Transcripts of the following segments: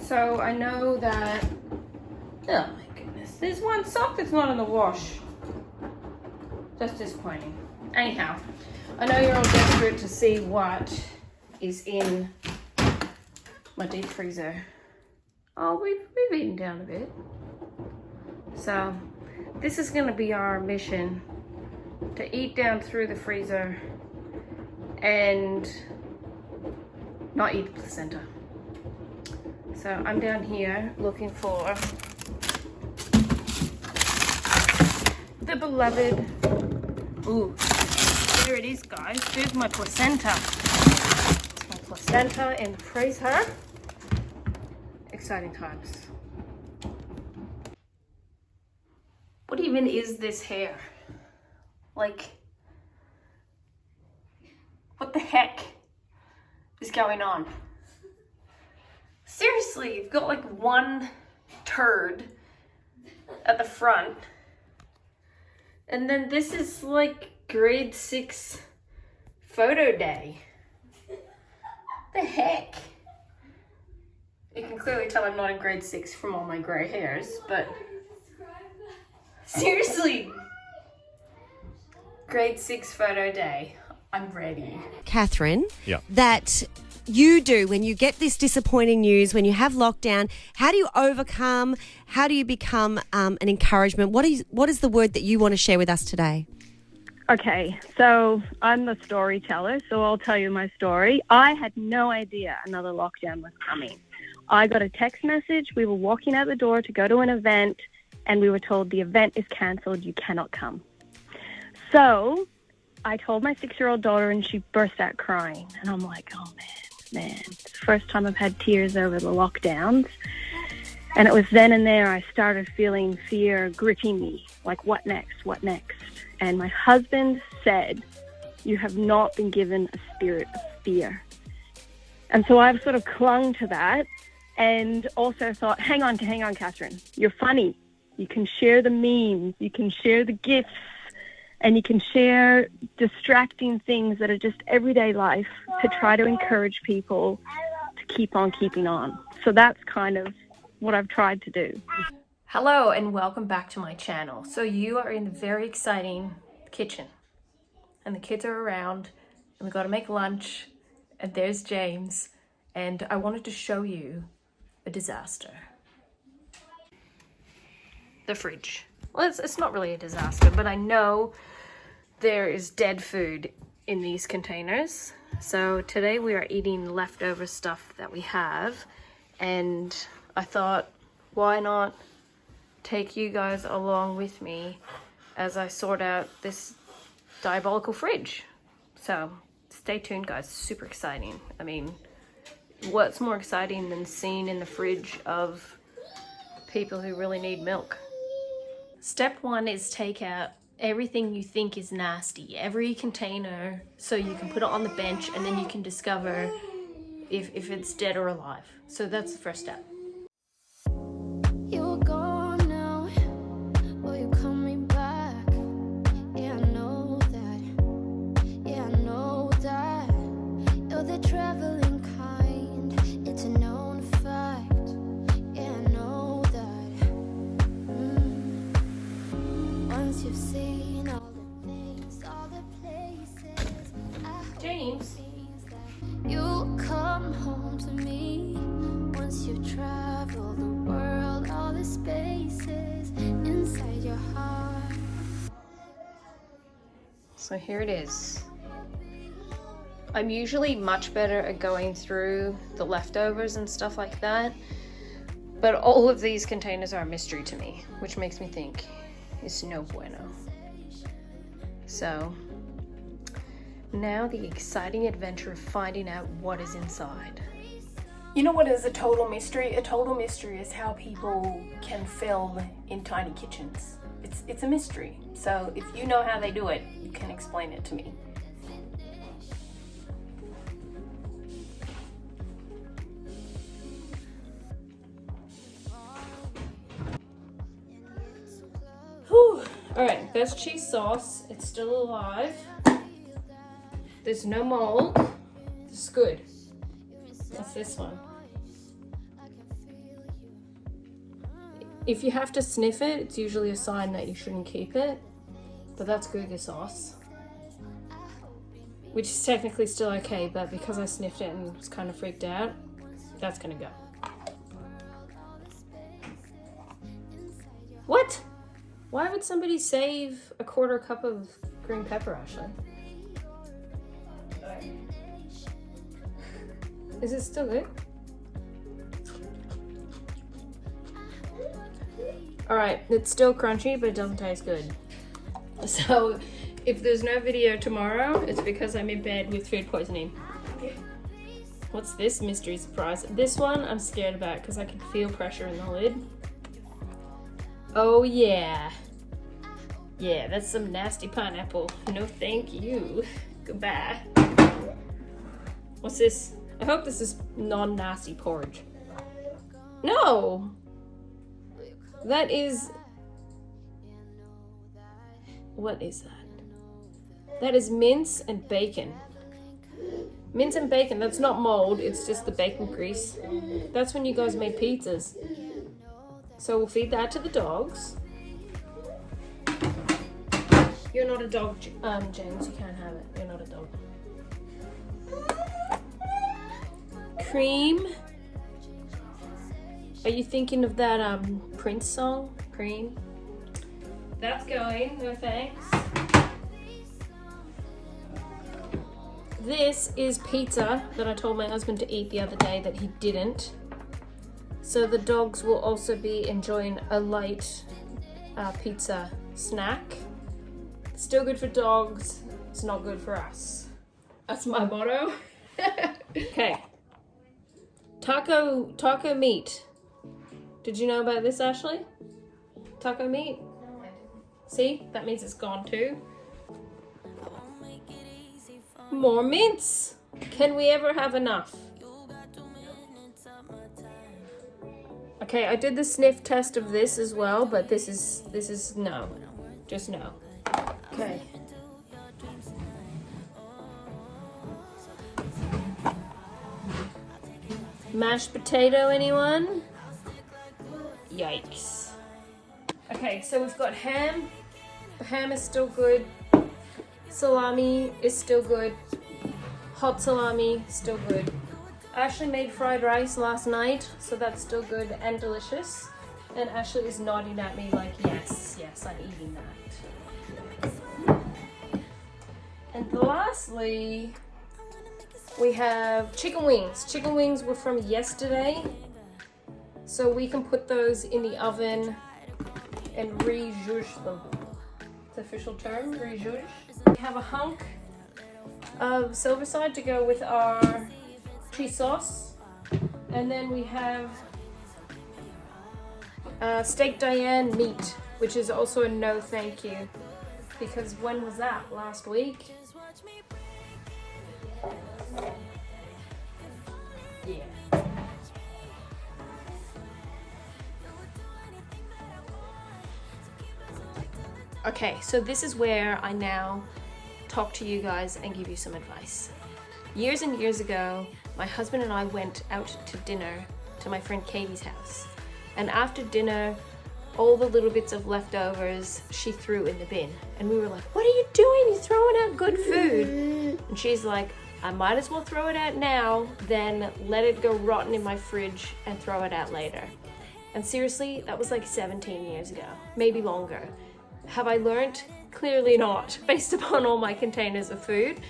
So I know that, oh my goodness, there's one sock that's not in the wash. That's disappointing. Anyhow, I know you're all desperate to see what is in my deep freezer. Oh, we've eaten down a bit. So this is gonna be our mission, to eat down through the freezer and not eat the placenta. So I'm down here looking for the beloved, ooh, there it is guys, there's my placenta. It's my placenta in the freezer. Exciting times. What even is this hair? Like, what the heck is going on? Seriously, you've got like one turd at the front. And then this is like grade 6 photo day. The heck? You can clearly tell I'm not in grade 6 from all my gray hairs, but seriously, grade 6 photo day. I'm ready. Katherine, Yeah. that you do when you get this disappointing news, when you have lockdown, how do you overcome, how do you become an encouragement? What is the word that you want to share with us today? Okay, so I'm the storyteller, so I'll tell you my story. I had no idea another lockdown was coming. I got a text message. We were walking out the door to go to an event, and we were told the event is cancelled. You cannot come. So I told my 6-year-old daughter, and she burst out crying. And I'm like, oh, man, it's the first time I've had tears over the lockdowns. And it was then and there I started feeling fear gripping me. Like, what next? What next? And my husband said, you have not been given a spirit of fear. And so I've sort of clung to that and also thought, hang on, Katherine. You're funny. You can share the memes. You can share the gifts. And you can share distracting things that are just everyday life to try to encourage people to keep on keeping on. So that's kind of what I've tried to do. Hello and welcome back to my channel. So you are in the very exciting kitchen and the kids are around and we got to make lunch and there's James and I wanted to show you a disaster. The fridge. Well, it's not really a disaster, but I know there is dead food in these containers. So today we are eating leftover stuff that we have, and I thought, why not take you guys along with me as I sort out this diabolical fridge. So stay tuned guys, super exciting. I mean, what's more exciting than seeing in the fridge of people who really need milk? Step 1 is take out everything you think is nasty, every container, so you can put it on the bench and then you can discover if it's dead or alive. So that's the first step. You're gone now, will you coming back? Yeah, I know that, yeah, I know that. You're the traveling kind, it's a known fact. Yeah, I know that. Once you've seen all the things, all the places, I hope James. it means that you'll come home to me. Once you've traveled the world, all the spaces inside your heart. So here it is. I'm usually much better at going through the leftovers and stuff like that, but all of these containers are a mystery to me, which makes me think it's no bueno. So now the exciting adventure of finding out what is inside. You know what is a total mystery? A total mystery is how people can film in tiny kitchens. It's a mystery. So if you know how they do it, you can explain it to me. Whew. Alright, best cheese sauce. It's still alive. There's no mold. This is good. What's this one? If you have to sniff it, it's usually a sign that you shouldn't keep it. But that's Guga sauce. Which is technically still okay, but because I sniffed it and was kind of freaked out, that's gonna go. What? Why would somebody save a quarter cup of green pepper, Ashley? Is it still good? Alright, it's still crunchy, but it doesn't taste good. So, if there's no video tomorrow, it's because I'm in bed with food poisoning. What's this mystery surprise? This one I'm scared about because I can feel pressure in the lid. Oh yeah. Yeah, that's some nasty pineapple. No thank you. Goodbye. What's this? I hope this is non-nasty porridge. No! That is... What is that? That is mince and bacon. Mince and bacon, that's not mold, it's just the bacon grease. That's when you guys made pizzas. So we'll feed that to the dogs. You're not a dog, James, you can't have it. You're not a dog. Cream. Are you thinking of that Prince song? Cream. That's going, no thanks. This is pizza that I told my husband to eat the other day that he didn't. So the dogs will also be enjoying a light pizza snack. Still good for dogs, it's not good for us. That's my motto. Okay. Taco meat. Did you know about this, Ashley? Taco meat? See, that means it's gone too. More mince. Can we ever have enough? Okay, I did the sniff test of this as well, but this is no. Just no. Okay. Mashed potato, anyone? Yikes. Okay, so we've got ham. The ham is still good. Salami is still good. Hot salami, still good. Ashley made fried rice last night, so that's still good and delicious. And Ashley is nodding at me like, yes, I'm eating that. And lastly, we have chicken wings. Chicken wings were from yesterday, so we can put those in the oven and re-zhuzh them. The official term, re-zhuzh. We have a hunk of Silverside to go with our cheese sauce, and then we have steak Diane meat, which is also a no thank you, because when was that? Last week? Yeah. Okay, so this is where I now talk to you guys and give you some advice. Years and years ago, my husband and I went out to dinner to my friend Katie's house. And after dinner, all the little bits of leftovers she threw in the bin. And we were like, what are you doing? You're throwing out good food. And she's like, I might as well throw it out now than let it go rotten in my fridge and throw it out later. And seriously, that was like 17 years ago, maybe longer. Have I learned? Clearly not, based upon all my containers of food.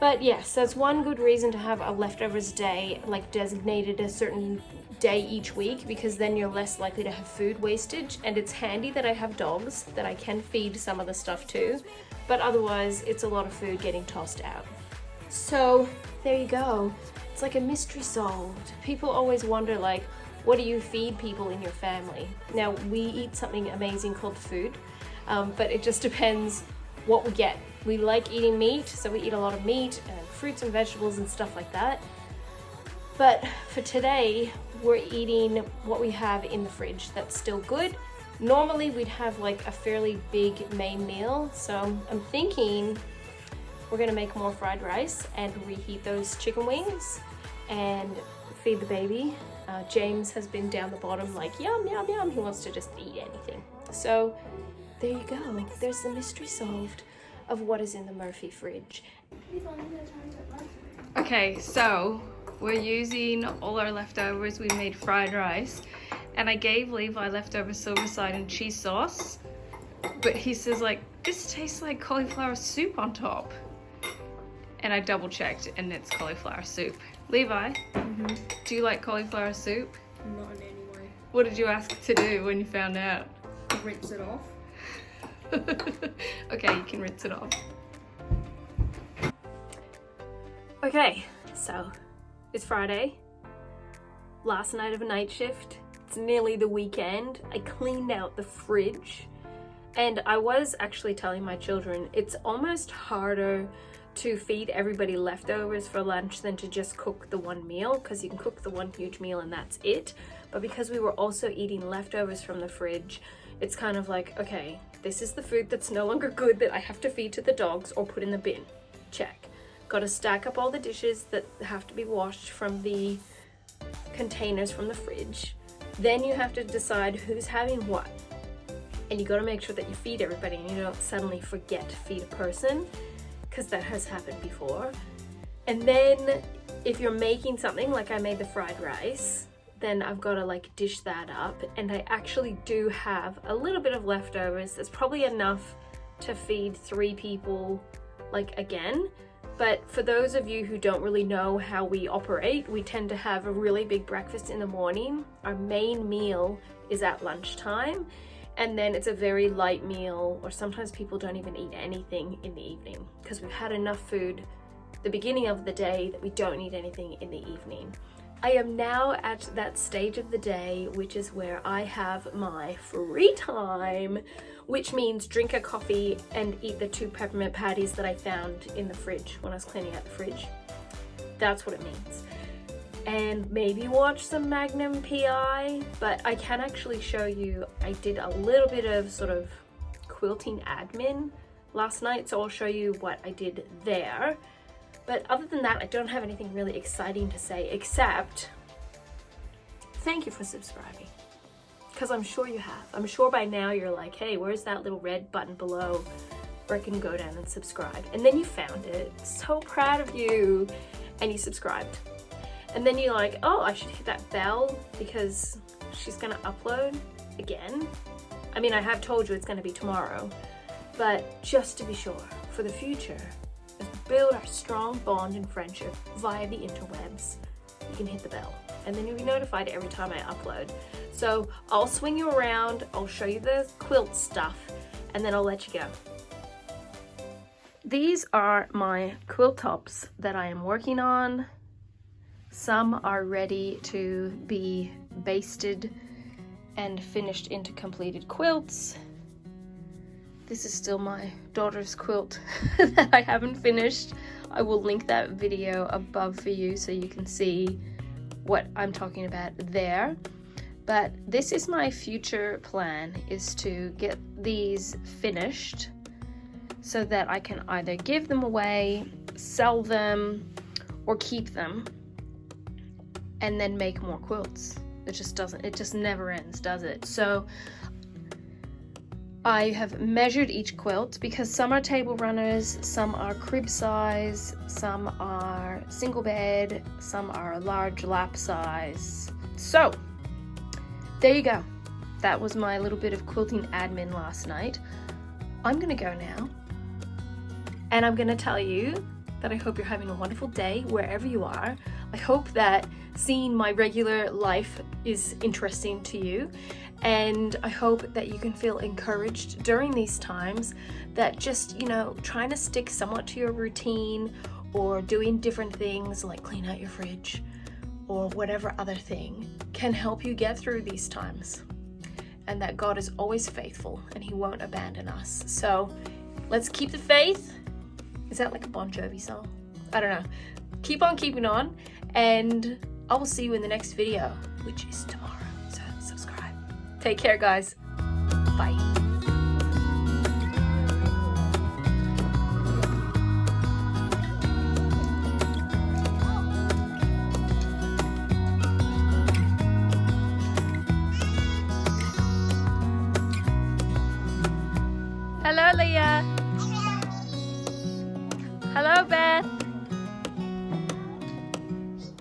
But yes, that's one good reason to have a leftovers day, like designated a certain day each week, because then you're less likely to have food wastage. And it's handy that I have dogs that I can feed some of the stuff to, but otherwise it's a lot of food getting tossed out. So there you go. It's like a mystery solved. People always wonder, like, what do you feed people in your family? Now, we eat something amazing called food, but it just depends what we get. We like eating meat, so we eat a lot of meat and fruits and vegetables and stuff like that. But for today, we're eating what we have in the fridge that's still good. Normally, we'd have like a fairly big main meal, so I'm thinking we're gonna make more fried rice and reheat those chicken wings and feed the baby James has been down the bottom like, yum, yum, yum. He wants to just eat anything. So there you go. There's the mystery solved of what is in the Murphy fridge. Okay, so we're using all our leftovers. We made fried rice, and I gave Levi leftover silver side and cheese sauce, but he says like, this tastes like cauliflower soup on top. And I double checked and it's cauliflower soup. Levi, do you like cauliflower soup? Not in any way. What did you ask to do when you found out? Rinse it off. Okay, you can rinse it off. Okay, so it's Friday. Last night of a night shift. It's nearly the weekend. I cleaned out the fridge. And I was actually telling my children, it's almost harder to feed everybody leftovers for lunch than to just cook the one meal, because you can cook the one huge meal and that's it. But because we were also eating leftovers from the fridge, it's kind of like, okay, this is the food that's no longer good that I have to feed to the dogs or put in the bin. Check. Got to stack up all the dishes that have to be washed from the containers from the fridge. Then you have to decide who's having what. And you got to make sure that you feed everybody and you don't suddenly forget to feed a person, because that has happened before. And then if you're making something like I made the fried rice, then I've got to like dish that up. And I actually do have a little bit of leftovers. That's probably enough to feed 3 people like again. But for those of you who don't really know how we operate, we tend to have a really big breakfast in the morning. Our main meal is at lunchtime. And then it's a very light meal, or sometimes people don't even eat anything in the evening because we've had enough food the beginning of the day that we don't need anything in the evening. I am now at that stage of the day, which is where I have my free time, which means drink a coffee and eat the 2 peppermint patties that I found in the fridge when I was cleaning out the fridge. That's what it means. And maybe watch some Magnum PI, but I can actually show you, I did a little bit of sort of quilting admin last night, so I'll show you what I did there. But other than that, I don't have anything really exciting to say, except thank you for subscribing, because I'm sure you have. I'm sure by now you're like, hey, where's that little red button below where I can go down and subscribe? And then you found it. So proud of you. And you subscribed. And then you're like, oh, I should hit that bell because she's gonna upload again. I mean, I have told you it's gonna be tomorrow, but just to be sure, for the future, as we build our strong bond and friendship via the interwebs, you can hit the bell. And then you'll be notified every time I upload. So I'll swing you around, I'll show you the quilt stuff, and then I'll let you go. These are my quilt tops that I am working on. Some are ready to be basted and finished into completed quilts. This is still my daughter's quilt that I haven't finished. I will link that video above for you so you can see what I'm talking about there. But this is my future plan, is to get these finished so that I can either give them away, sell them, or keep them, and then make more quilts. It just never ends, does it? So I have measured each quilt because some are table runners, some are crib size, some are single bed, some are large lap size. So there you go. That was my little bit of quilting admin last night. I'm gonna go now, and I'm gonna tell you that I hope you're having a wonderful day wherever you are. I hope that seeing my regular life is interesting to you, and I hope that you can feel encouraged during these times, that just, you know, trying to stick somewhat to your routine or doing different things like clean out your fridge or whatever other thing can help you get through these times, and that God is always faithful and He won't abandon us. So let's keep the faith. Is that like a Bon Jovi song? I don't know. Keep on keeping on, and I will see you in the next video, which is tomorrow. So subscribe. Take care, guys. Bye. Hello, Leah. Hello, Beth.